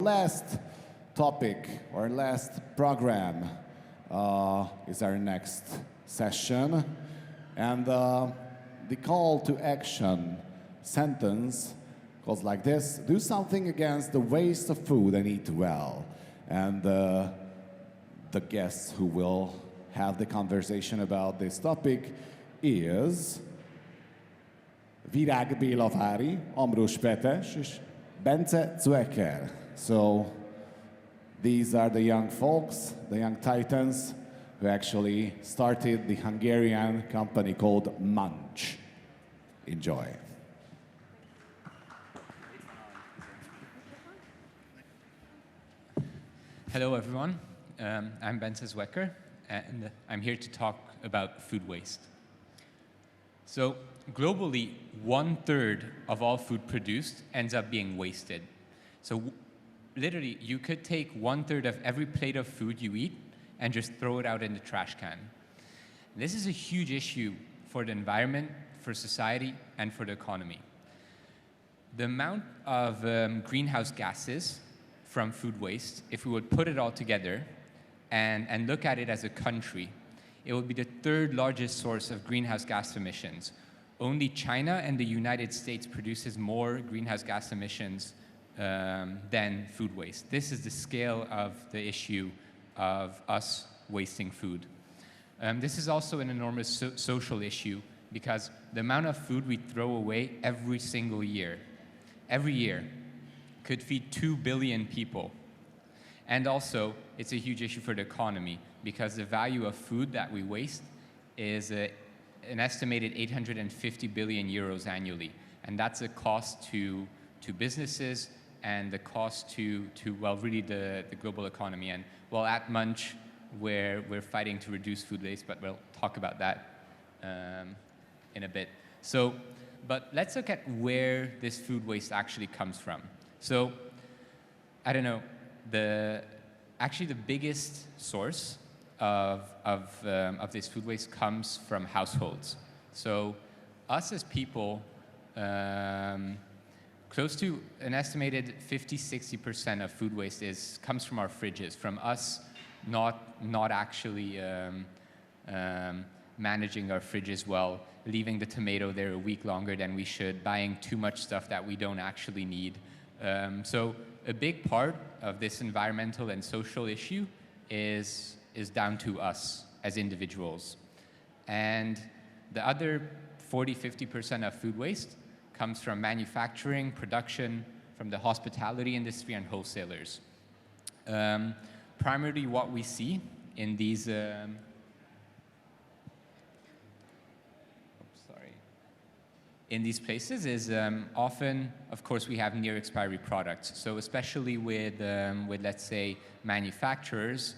Last topic or last program is our next session, and the call to action sentence goes like this: do something against the waste of food and eat well. And the guests who will have the conversation about this topic is Virág Bélavári, Ambrus Pethes, és Bence Zwecker. So these are the young folks, the young titans, who actually started the Hungarian company called Munch. Enjoy. Hello, everyone. I'm Bence Zwecker, and I'm here to talk about food waste. So globally, 1/3 of all food produced ends up being wasted. So literally, you could take 1/3 of every plate of food you eat and just throw it out in the trash can. This is a huge issue for the environment, for society, and for the economy. The amount of greenhouse gases from food waste, if we would put it all together and look at it as a country, it would be the 3rd largest source of greenhouse gas emissions. Only China and the United States produces more greenhouse gas emissions than food waste. This is the scale of the issue of us wasting food. This is also an enormous social issue because the amount of food we throw away every single year, could feed 2 billion people. And also, it's a huge issue for the economy because the value of food that we waste is an estimated 850 billion euros annually. And that's a cost to businesses and the cost to well, really the global economy. And well, at Munch, we're fighting to reduce food waste, but we'll talk about that in a bit. So, but let's look at where this food waste actually comes from. So, I don't know, actually the biggest source of this food waste comes from households. So, us as people, close to an estimated 50–60% of food waste comes from our fridges, from us not actually managing our fridges well, leaving the tomato there a week longer than we should, buying too much stuff that we don't actually need. So a big part of this environmental and social issue is down to us as individuals. And the other 40–50% of food waste comes from manufacturing, production, from the hospitality industry and wholesalers. Primarily what we see in these in these places is often, of course, we have near expiry products. So especially with let's say, manufacturers,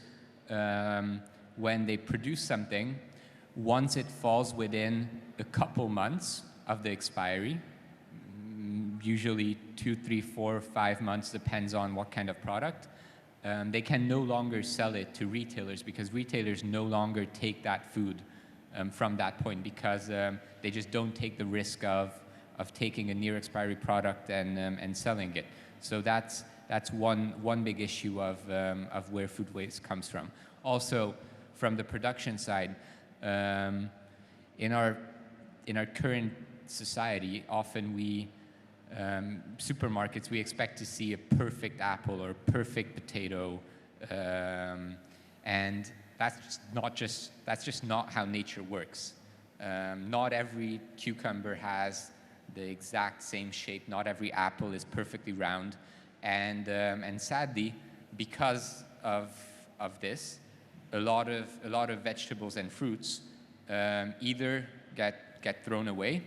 when they produce something, once it falls within a couple months of the expiry, usually 2, 3, 4, 5 months, depends on what kind of product, they can no longer sell it to retailers because retailers no longer take that food from that point because they just don't take the risk of taking a near expiry product and selling it. So that's one big issue of where food waste comes from. Also, from the production side, in our current society, often supermarkets, we expect to see a perfect apple or a perfect potato, and that's just not how nature works. Not every cucumber has the exact same shape. Not every apple is perfectly round, and sadly, because of this, a lot of vegetables and fruits either get thrown away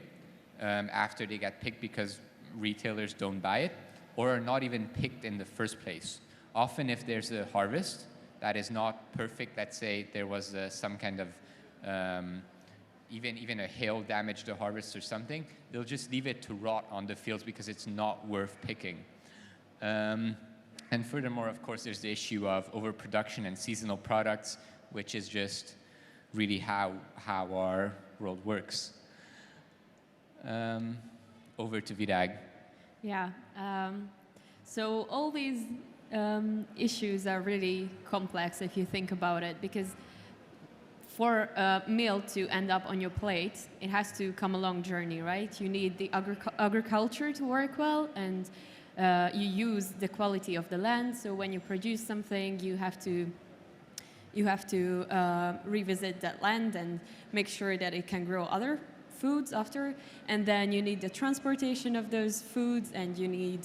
after they get picked because retailers don't buy it, or are not even picked in the first place. Often, if there's a harvest that is not perfect, let's say there was some kind of even a hail damaged the harvest or something, they'll just leave it to rot on the fields because it's not worth picking. And furthermore, of course, there's the issue of overproduction and seasonal products, which is just really how our world works. Over to Virág. Yeah. So all these issues are really complex if you think about it, because for a meal to end up on your plate, it has to come a long journey, right? You need the agriculture to work well, and you use the quality of the land. So when you produce something, you have to revisit that land and make sure that it can grow other foods after. And then you need the transportation of those foods, and you need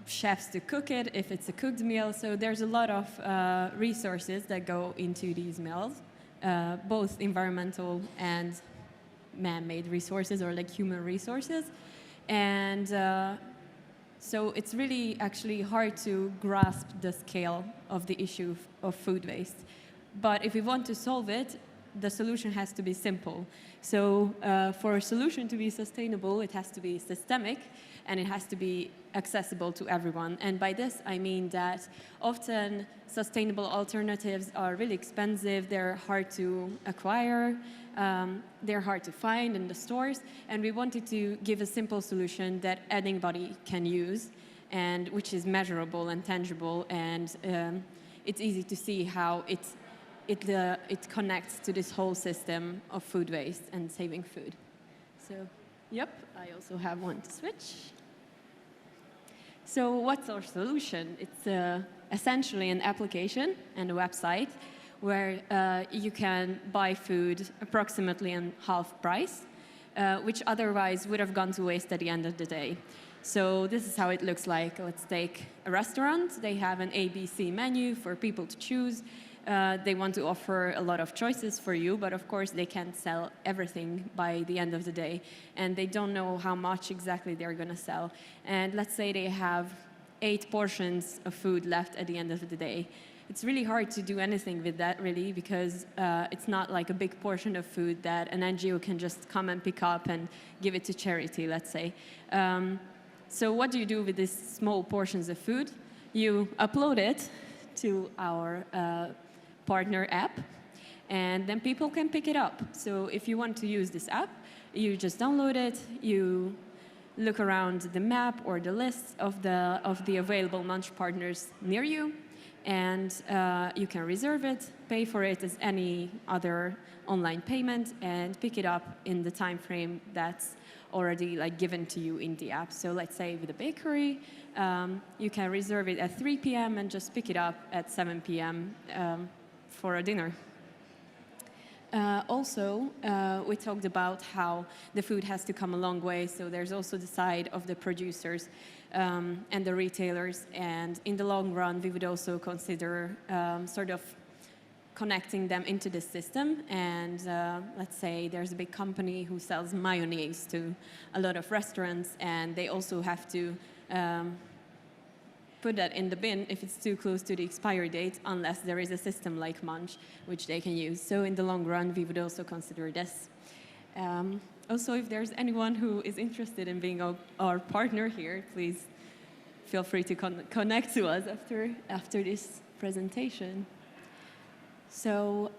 chefs to cook it if it's a cooked meal. So there's a lot of resources that go into these meals. Both environmental and man-made resources, or like human resources. And so it's really actually hard to grasp the scale of the issue of food waste. But if we want to solve it, the solution has to be simple. So for a solution to be sustainable, it has to be systemic, and it has to be accessible to everyone. And by this, I mean that often sustainable alternatives are really expensive, they're hard to acquire, they're hard to find in the stores, and we wanted to give a simple solution that anybody can use, and which is measurable and tangible, and it's easy to see how it connects to this whole system of food waste and saving food. So, yep, I also have one to switch. So what's our solution? It's essentially an application and a website where you can buy food approximately in half price, which otherwise would have gone to waste at the end of the day. So this is how it looks like. Let's take a restaurant. They have an ABC menu for people to choose. They want to offer a lot of choices for you, but of course they can't sell everything by the end of the day, and they don't know how much exactly they're going to sell. And let's say they have 8 portions of food left at the end of the day. It's really hard to do anything with that, really, because it's not like a big portion of food that an NGO can just come and pick up and give it to charity, let's say. So what do you do with these small portions of food? You upload it to our partner app, and then people can pick it up. So if you want to use this app, you just download it, you look around the map or the list of the available Munch partners near you, and you can reserve it, pay for it as any other online payment, and pick it up in the time frame that's already like given to you in the app. So let's say with a bakery, you can reserve it at 3 p.m. and just pick it up at 7 p.m. For a dinner. Also, we talked about how the food has to come a long way, so there's also the side of the producers and the retailers, and in the long run, we would also consider sort of connecting them into the system. And let's say there's a big company who sells mayonnaise to a lot of restaurants, and they also have to put that in the bin if it's too close to the expiry date, unless there is a system like Munch, which they can use. So in the long run, we would also consider this. Also, if there's anyone who is interested in being our partner here, please feel free to connect to us after this presentation. So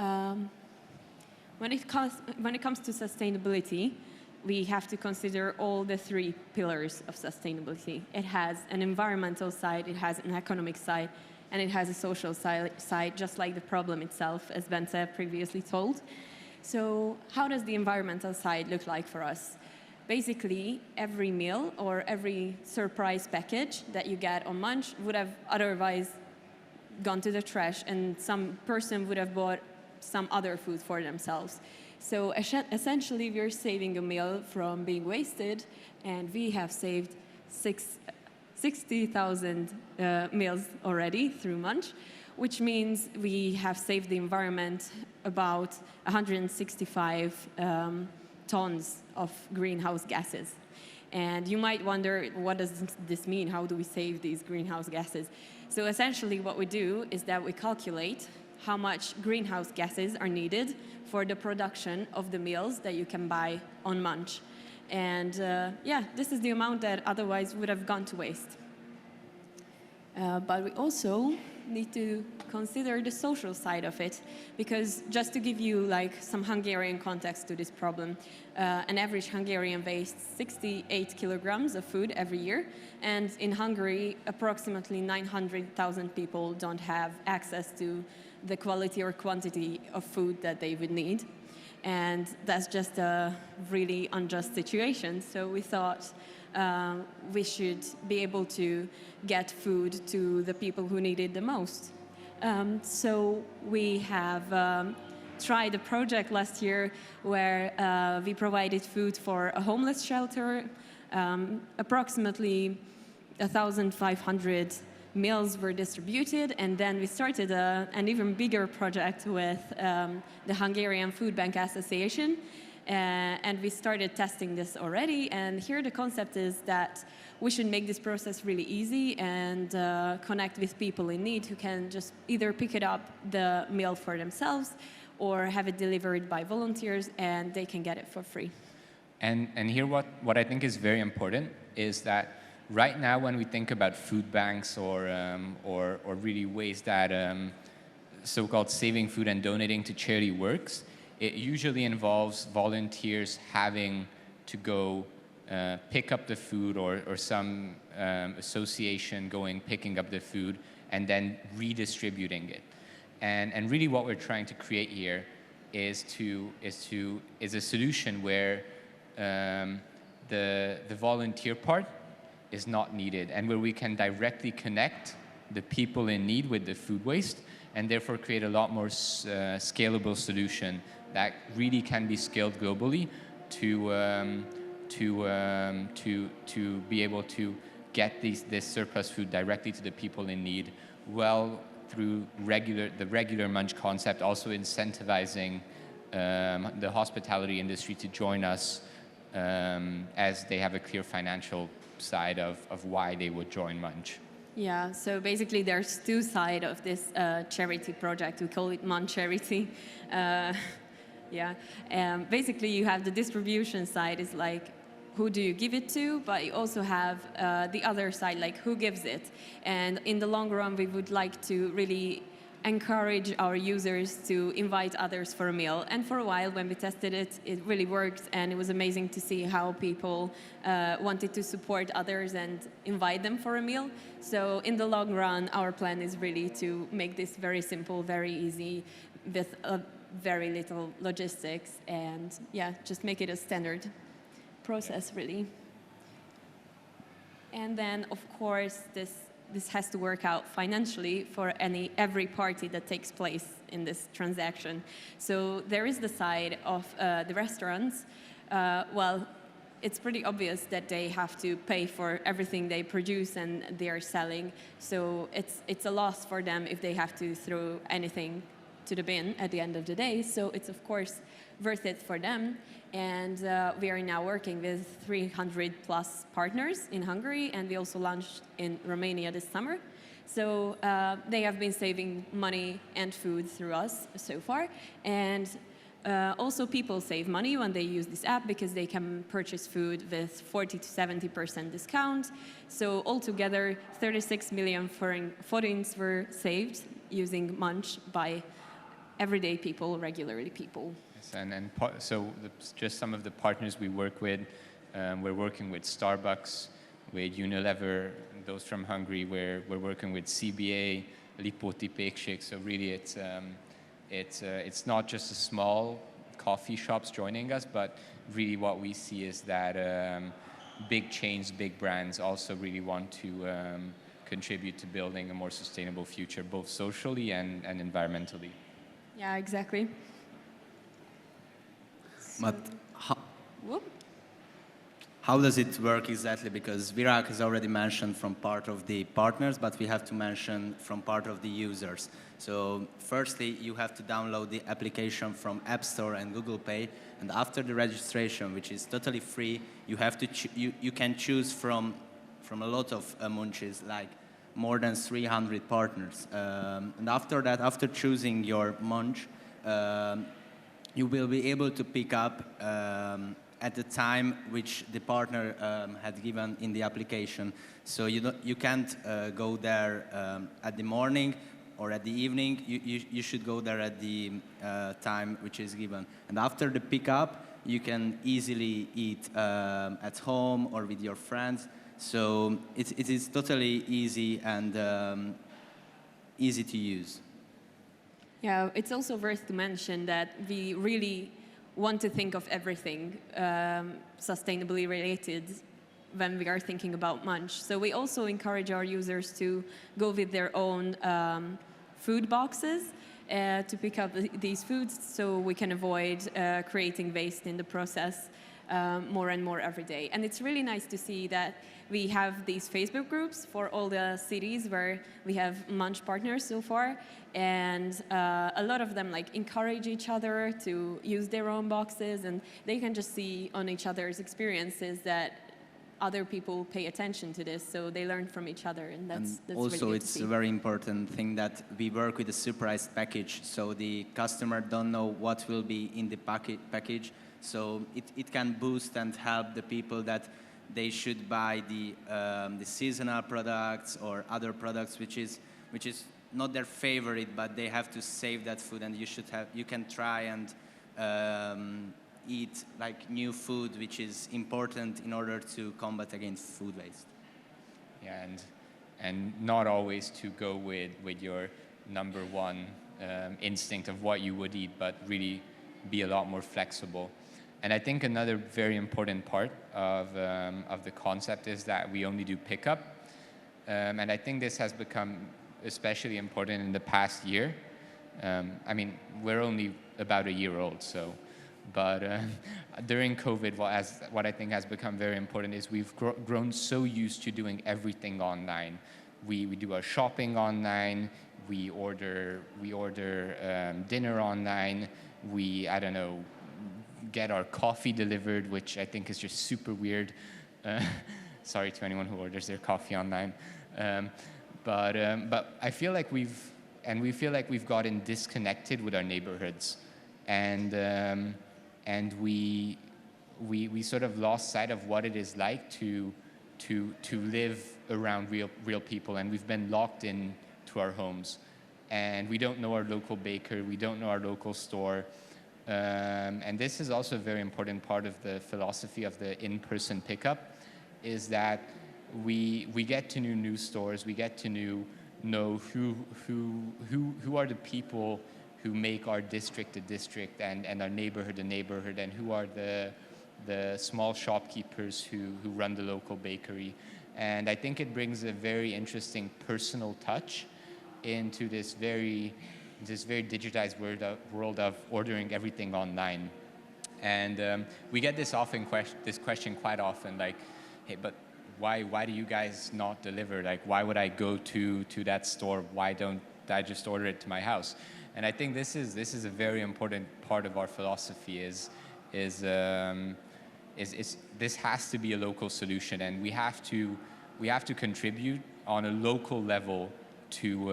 when it comes to sustainability, we have to consider all the 3 pillars of sustainability. It has an environmental side, it has an economic side, and it has a social side, just like the problem itself, as Bence previously told. So how does the environmental side look like for us? Basically, every meal or every surprise package that you get on Munch would have otherwise gone to the trash, and some person would have bought some other food for themselves. So essentially, we're saving a meal from being wasted, and we have saved 60,000 meals already through Munch, which means we have saved the environment about 165 tons of greenhouse gases. And you might wonder, what does this mean? How do we save these greenhouse gases? So essentially, what we do is that we calculate how much greenhouse gases are needed for the production of the meals that you can buy on Munch. And yeah, this is the amount that otherwise would have gone to waste. But we also need to consider the social side of it, because just to give you like some Hungarian context to this problem, an average Hungarian wastes 68 kilograms of food every year, and in Hungary approximately 900,000 people don't have access to the quality or quantity of food that they would need. And that's just a really unjust situation. So we thought we should be able to get food to the people who need it the most. So we have tried a project last year where we provided food for a homeless shelter. Approximately 1,500 meals were distributed, and then we started an even bigger project with the Hungarian Food Bank Association, and we started testing this already. And here the concept is that we should make this process really easy and connect with people in need who can just either pick it up, the meal for themselves, or have it delivered by volunteers, and they can get it for free. And here what I think is very important is that right now, when we think about food banks or really ways that so-called saving food and donating to charity works, it usually involves volunteers having to go pick up the food, or some association picking up the food and then redistributing it. And really, what we're trying to create here is a solution where the volunteer part is not needed, and where we can directly connect the people in need with the food waste, and therefore create a lot more scalable solution that really can be scaled globally to be able to get this surplus food directly to the people in need, well, through the regular Munch concept, also incentivizing the hospitality industry to join us as they have a clear financial side of why they would join Munch. Yeah, so basically there's two sides of this charity project. We call it Munch Charity. Basically you have the distribution side, is like, who do you give it to? But you also have the other side, like who gives it? And in the long run, we would like to really encourage our users to invite others for a meal. And for a while, when we tested it, it really worked, and it was amazing to see how people wanted to support others and invite them for a meal. So in the long run, our plan is really to make this very simple, very easy, with very little logistics, and just make it a standard process, really. And then, of course, this has to work out financially for every party that takes place in this transaction. So there is the side of the restaurants. It's pretty obvious that they have to pay for everything they produce and they are selling. So it's a loss for them if they have to throw anything to the bin at the end of the day. So it's of course worth it for them. And we are now working with 300 plus partners in Hungary, and we also launched in Romania this summer. So they have been saving money and food through us so far. And also people save money when they use this app, because they can purchase food with 40 to 70% discount. So altogether, 36 million forints were saved using Munch by everyday people, regularly people. Just some of the partners we work with, we're working with Starbucks, with Unilever, those from Hungary, where we're working with CBA, Lipóti Pékség. So really, it's not just a small coffee shops joining us, but really what we see is that big chains, big brands also really want to contribute to building a more sustainable future, both socially and environmentally. Yeah, exactly. But how does it work exactly? Because Virág has already mentioned from part of the partners, but we have to mention from part of the users. So firstly, you have to download the application from App Store and Google Play, and after the registration, which is totally free, you have to you can choose from a lot of Munches, like more than 300 partners. And after that, after choosing your Munch, you will be able to pick up at the time which the partner had given in the application. So you can't go there at the morning, or at the evening, you should go there at the time which is given. And after the pickup, you can easily eat at home or with your friends. So it is totally easy and easy to use. Yeah, it's also worth to mention that we really want to think of everything sustainably related when we are thinking about Munch. So we also encourage our users to go with their own food boxes to pick up these foods, so we can avoid creating waste in the process more and more every day. And it's really nice to see that we have these Facebook groups for all the cities where we have Munch partners so far, and a lot of them like encourage each other to use their own boxes, and they can just see on each other's experiences that other people pay attention to this, so they learn from each other, and that's also really good it's to see. a very important thing that we work with a surprise package, so the customer don't know what will be in the package. So it can boost and help the people that they should buy the seasonal products or other products which is not their favorite, but they have to save that food, and you can try and eat like new food, which is important in order to combat against food waste. Yeah, and not always to go with your number one instinct of what you would eat, but really be a lot more flexible. And I think another very important part of the concept is that we only do pickup. And I think this has become especially important in the past year. I mean, we're only about a year old, so. But during COVID, what I think has become very important is we've grown so used to doing everything online. We do our shopping online. We order dinner online. I don't know, get our coffee delivered, which I think is just super weird. Sorry to anyone who orders their coffee online. But I feel like we've gotten disconnected with our neighborhoods, and we sort of lost sight of what it is like to live around real people, and we've been locked in to our homes, and we don't know our local baker, we don't know our local store. And this is also a very important part of the philosophy of the in-person pickup, is that we get to know new stores, we get to know who are the people who make our district a district and our neighborhood a neighborhood, and who are the small shopkeepers who run the local bakery. And I think it brings a very interesting personal touch into this very digitized world of ordering everything online. And we get this question quite often, like, hey, but why do you guys not deliver? Like, why would I go to that store? Why don't I just order it to my house? And I think this is a very important part of our philosophy. This has to be a local solution, and we have to contribute on a local level to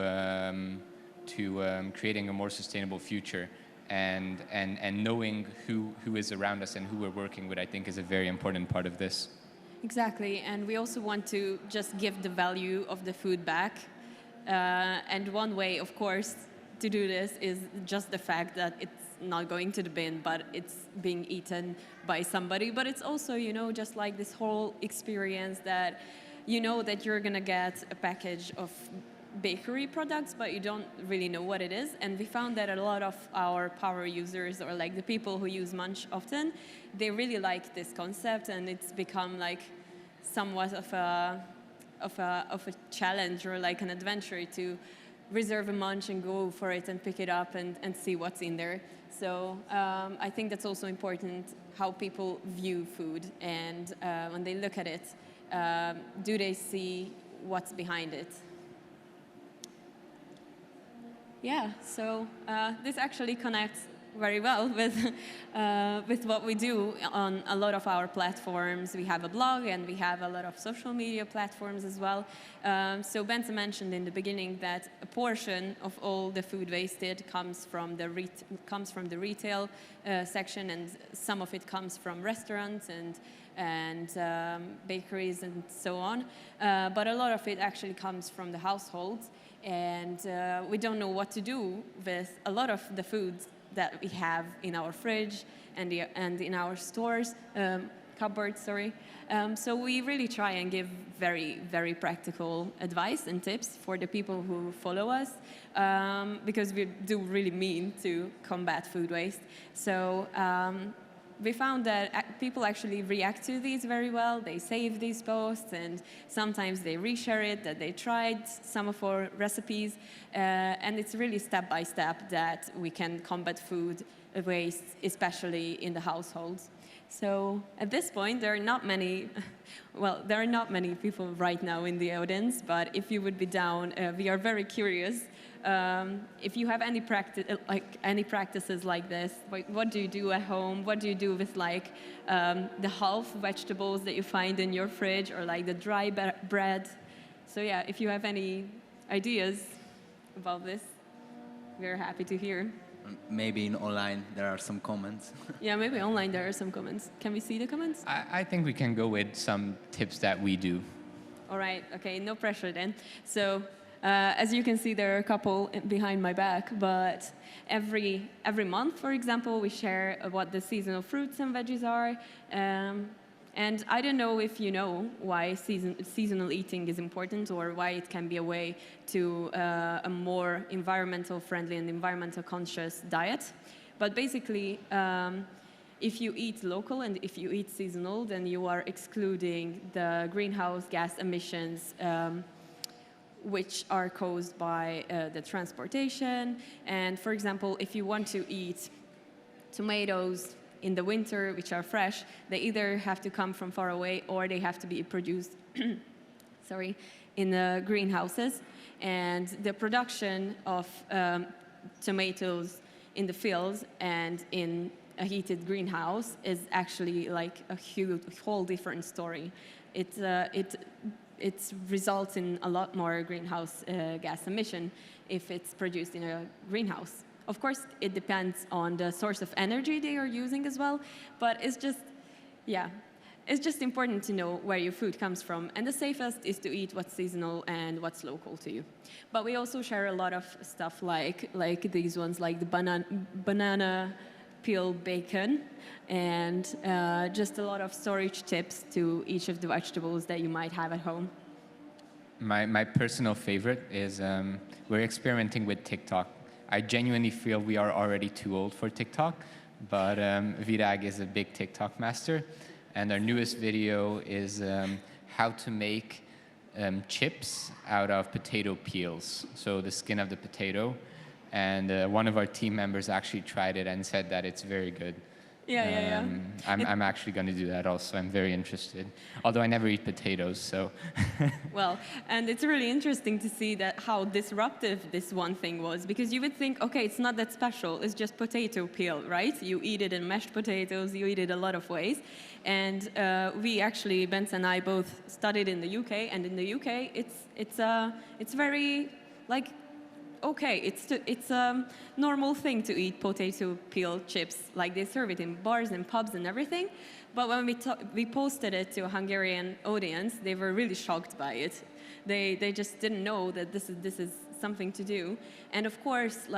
creating a more sustainable future, and knowing who is around us and who we're working with, I think, is a very important part of this. Exactly, and we also want to just give the value of the food back. And one way, of course, to do this is just the fact that it's not going to the bin, but it's being eaten by somebody. But it's also, just like this whole experience that that you're gonna get a package of bakery products, but you don't really know what it is. And we found that a lot of our power users, or like the people who use Munch often, they really like this concept, and it's become like somewhat of a challenge, or like an adventure to reserve a Munch and go for it and pick it up and see what's in there. So I think that's also important, how people view food, and when they look at it, do they see what's behind it? Yeah, so this actually connects very well with what we do on a lot of our platforms. We have a blog, and we have a lot of social media platforms as well. So Bence mentioned in the beginning that a portion of all the food wasted comes from the retail section, and some of it comes from restaurants and bakeries and so on. But a lot of it actually comes from the households. and we don't know what to do with a lot of the foods that we have in our fridge and in our stores, cupboards, sorry. So we really try and give very, very practical advice and tips for the people who follow us, because we do really mean to combat food waste. So we found that people actually react to these very well. They save these posts, and sometimes they reshare it, that they tried some of our recipes. And it's really step by step that we can combat food waste, especially in the households. So at this point, there are not many people right now in the audience, but if you would be down, we are very curious. If you have any practices like this, what do you do at home? What do you do with the half vegetables that you find in your fridge, or like the dry bread? So yeah, if you have any ideas about this, we're happy to hear. Maybe in online there are some comments. Yeah, maybe online there are some comments. Can we see the comments? I think we can go with some tips that we do. All right, okay, no pressure then. So as you can see, there are a couple behind my back, but every month, for example, we share what the seasonal fruits and veggies are. And I don't know if you know why seasonal eating is important, or why it can be a way to a more environmental friendly and environmental conscious diet. But basically, if you eat local and if you eat seasonal, then you are excluding the greenhouse gas emissions which are caused by the transportation. And for example, if you want to eat tomatoes in the winter, which are fresh, they either have to come from far away or they have to be produced in the greenhouses. And the production of tomatoes in the fields and in a heated greenhouse is actually like a whole different story. It results in a lot more greenhouse gas emission if it's produced in a greenhouse. Of course, it depends on the source of energy they are using as well, but it's just important to know where your food comes from. And the safest is to eat what's seasonal and what's local to you. But we also share a lot of stuff like these ones, like the banana peel bacon, and just a lot of storage tips to each of the vegetables that you might have at home. My personal favorite is we're experimenting with TikTok. I genuinely feel we are already too old for TikTok, but Virág is a big TikTok master, and our newest video is how to make chips out of potato peels, so the skin of the potato. And one of our team members actually tried it and said that it's very good. Yeah. I'm actually going to do that also. I'm very interested. Although I never eat potatoes, so. Well, and it's really interesting to see that how disruptive this one thing was, because you would think, okay, it's not that special. It's just potato peel, right? You eat it in mashed potatoes. You eat it a lot of ways. And we actually, Bence and I, both studied in the UK, and in the UK, it's very okay, it's a normal thing to eat potato peel chips, like they serve it in bars and pubs and everything. But when we posted it to a Hungarian audience, they were really shocked by it. They just didn't know that this is something to do. And of course,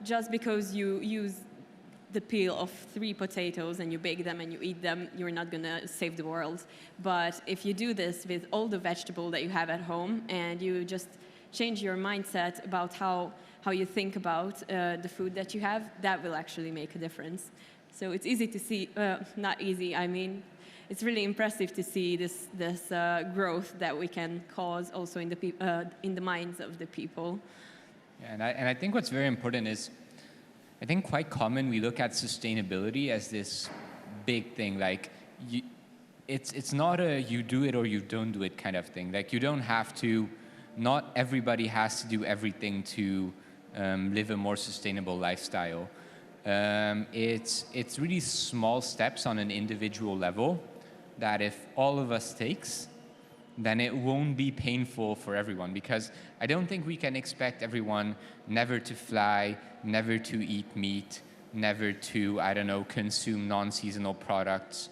just because you use the peel of 3 potatoes and you bake them and you eat them, you're not gonna save the world. But if you do this with all the vegetable that you have at home, and you just change your mindset about how you think about the food that you have, that will actually make a difference. So it's easy to see, not easy, I mean, it's really impressive to see this growth that we can cause also in the minds of the people. Yeah, and I think what's very important is, I think quite common we look at sustainability as this big thing, it's not a you do it or you don't do it kind of thing. Like you don't have to. Not everybody has to do everything to live a more sustainable lifestyle. It's really small steps on an individual level that if all of us takes, then it won't be painful for everyone. Because I don't think we can expect everyone never to fly, never to eat meat, never to, consume non-seasonal products,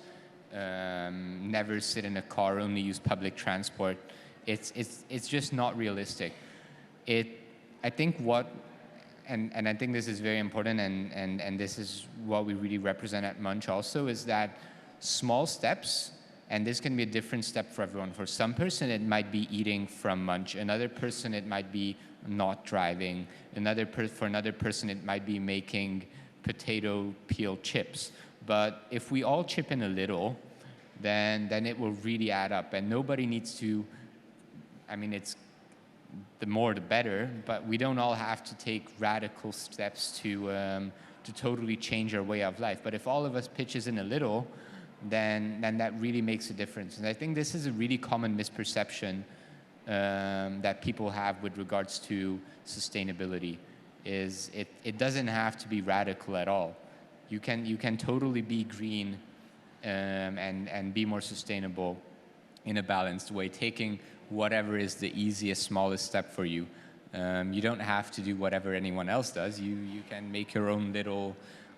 never sit in a car, only use public transport. It's just not realistic. I think and I think this is very important, and this is what we really represent at Munch also, is that small steps, and this can be a different step for everyone. For some person, it might be eating from Munch. Another person, it might be not driving. For another person, it might be making potato peel chips. But if we all chip in a little, then it will really add up. And nobody needs to, I mean, it's the more the better, but we don't all have to take radical steps to totally change our way of life. But if all of us pitches in a little, then that really makes a difference. And I think this is a really common misperception that people have with regards to sustainability, is it doesn't have to be radical at all. You can totally be green and be more sustainable in a balanced way, taking whatever is the easiest, smallest step for you. You don't have to do whatever anyone else does. You can make your own little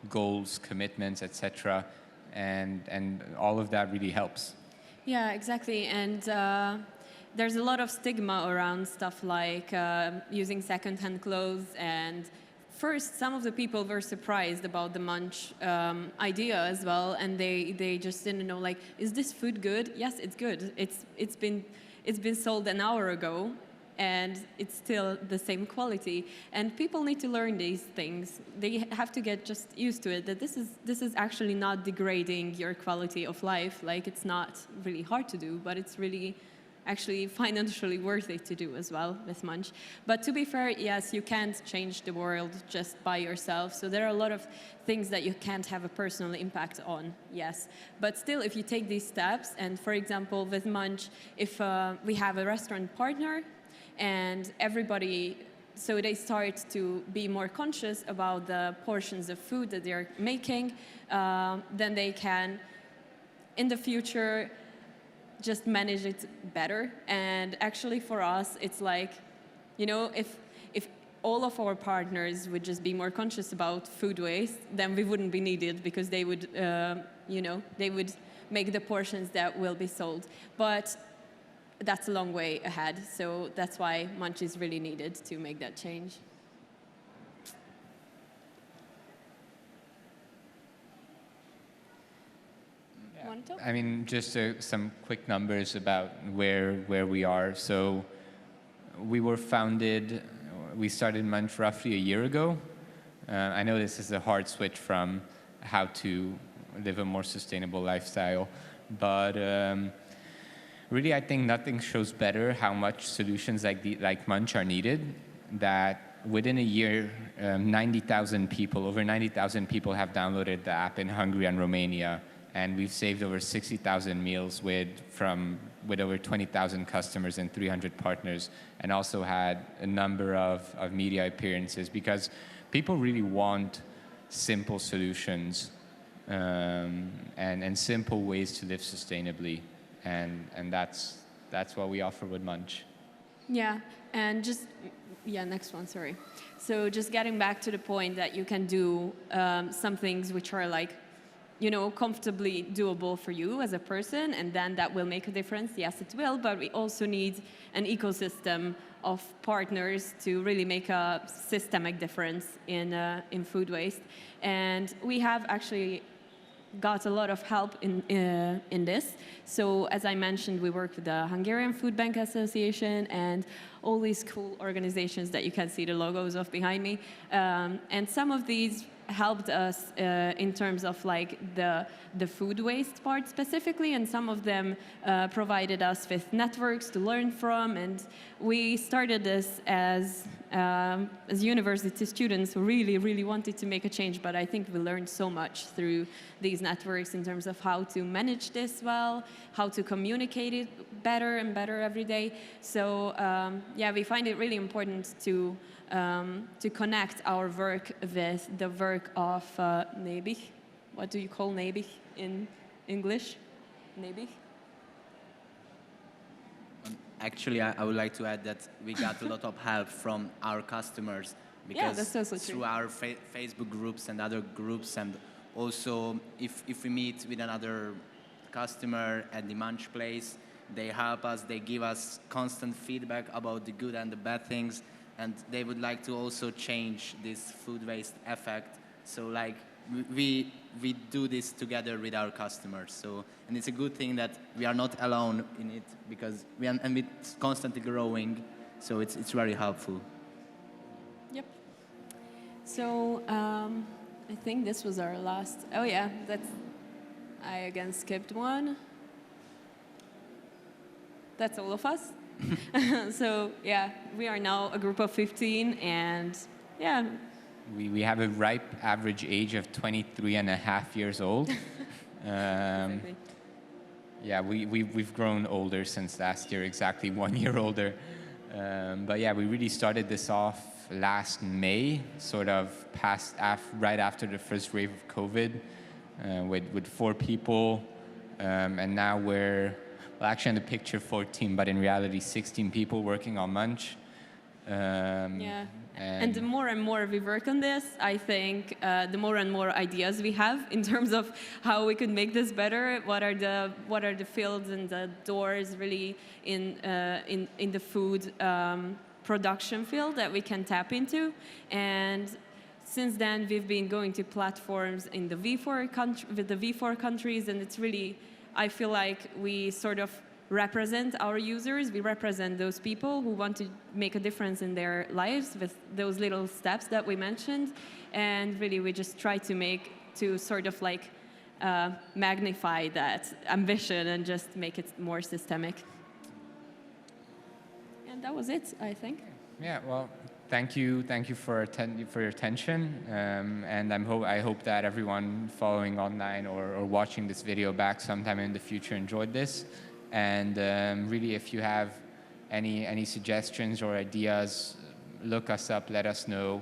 goals, commitments, etc., and all of that really helps. Yeah, exactly. And there's a lot of stigma around stuff like using secondhand clothes. And first, some of the people were surprised about the Munch idea as well, and they just didn't know, like, is this food good? Yes, it's good. It's been sold an hour ago, and it's still the same quality. And people need to learn these things. They have to get just used to it, that this is actually not degrading your quality of life. Like, it's not really hard to do, but it's really actually financially worth it to do as well with Munch. But to be fair, yes, you can't change the world just by yourself. So there are a lot of things that you can't have a personal impact on, yes. But still, if you take these steps, and for example, with Munch, if we have a restaurant partner and everybody, so they start to be more conscious about the portions of food that they're making, then they can, in the future, just manage it better. And actually for us, it's like, you know, if all of our partners would just be more conscious about food waste, then we wouldn't be needed, because they would, they would make the portions that will be sold. But that's a long way ahead, so that's why Munch is really needed to make that change. I mean, just some quick numbers about where we are. So we started Munch roughly a year ago. I know this is a hard switch from how to live a more sustainable lifestyle, but really I think nothing shows better how much solutions like Munch are needed, that within a year, over 90,000 people have downloaded the app in Hungary and Romania. And we've saved over 60,000 meals with over 20,000 customers and 300 partners, and also had a number of media appearances, because people really want simple solutions and simple ways to live sustainably, and that's what we offer with Munch. Yeah, and next one, sorry. So just getting back to the point that you can do some things which are like, you know, comfortably doable for you as a person, and then that will make a difference. Yes, it will, but we also need an ecosystem of partners to really make a systemic difference in food waste. And we have actually got a lot of help in this. So as I mentioned, we work with the Hungarian Food Bank Association and all these cool organizations that you can see the logos of behind me. And some of these helped us in terms of like the food waste part specifically, and some of them provided us with networks to learn from. And we started this as university students who really wanted to make a change, but I think we learned so much through these networks in terms of how to manage this well, how to communicate it better and better every day. So we find it really important to connect our work with the work of Nebig. What do you call Nebig in English? Nebig? Actually, I would like to add that we got a lot of help from our customers, because that's also through true. our Facebook groups and other groups, and also if we meet with another customer at the Munch place, they help us, they give us constant feedback about the good and the bad things. and they would like to also change this food waste effect. So like we do this together with our customers. So, and it's a good thing that we are not alone in it, because it's constantly growing. So it's very helpful. Yep. So I think this was our last. Oh yeah, I again skipped one. That's all of us. So yeah, we are now a group of 15, and yeah. We have a ripe average age of 23 and a half years old. Exactly. Yeah, we've grown older since last year, exactly 1 year older. But yeah, we really started this off last May, sort of right after the first wave of COVID, with 4 people. And now we're, well, actually in the picture 14, but in reality 16 people working on Munch. Yeah. And the more and more we work on this, I think the more and more ideas we have in terms of how we could make this better. What are the fields and the doors really in the food production field that we can tap into? And since then, we've been going to platforms in the with the V4 countries, and it's really, I feel like we sort of represent our users. We represent those people who want to make a difference in their lives with those little steps that we mentioned. And really, we just try to sort of like magnify that ambition and just make it more systemic. And that was it, I think. Yeah, well, thank you for your attention. And I hope that everyone following online or watching this video back sometime in the future enjoyed this. And really, if you have any suggestions or ideas, look us up, let us know.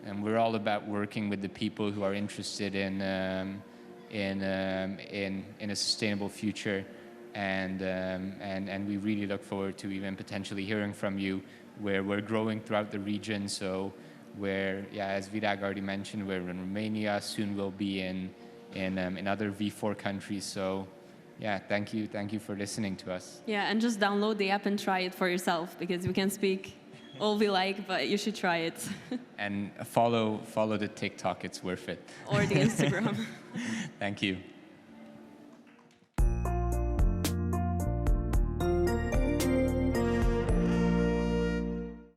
And we're all about working with the people who are interested in a sustainable future. And we really look forward to even potentially hearing from you, where we're growing throughout the region. So as Virág already mentioned, we're in Romania, soon we'll be in other V4 countries. So yeah, thank you for listening to us. Yeah, and just download the app and try it for yourself, because we can speak all we like, but you should try it. And follow the TikTok, it's worth it. Or the Instagram. Thank you.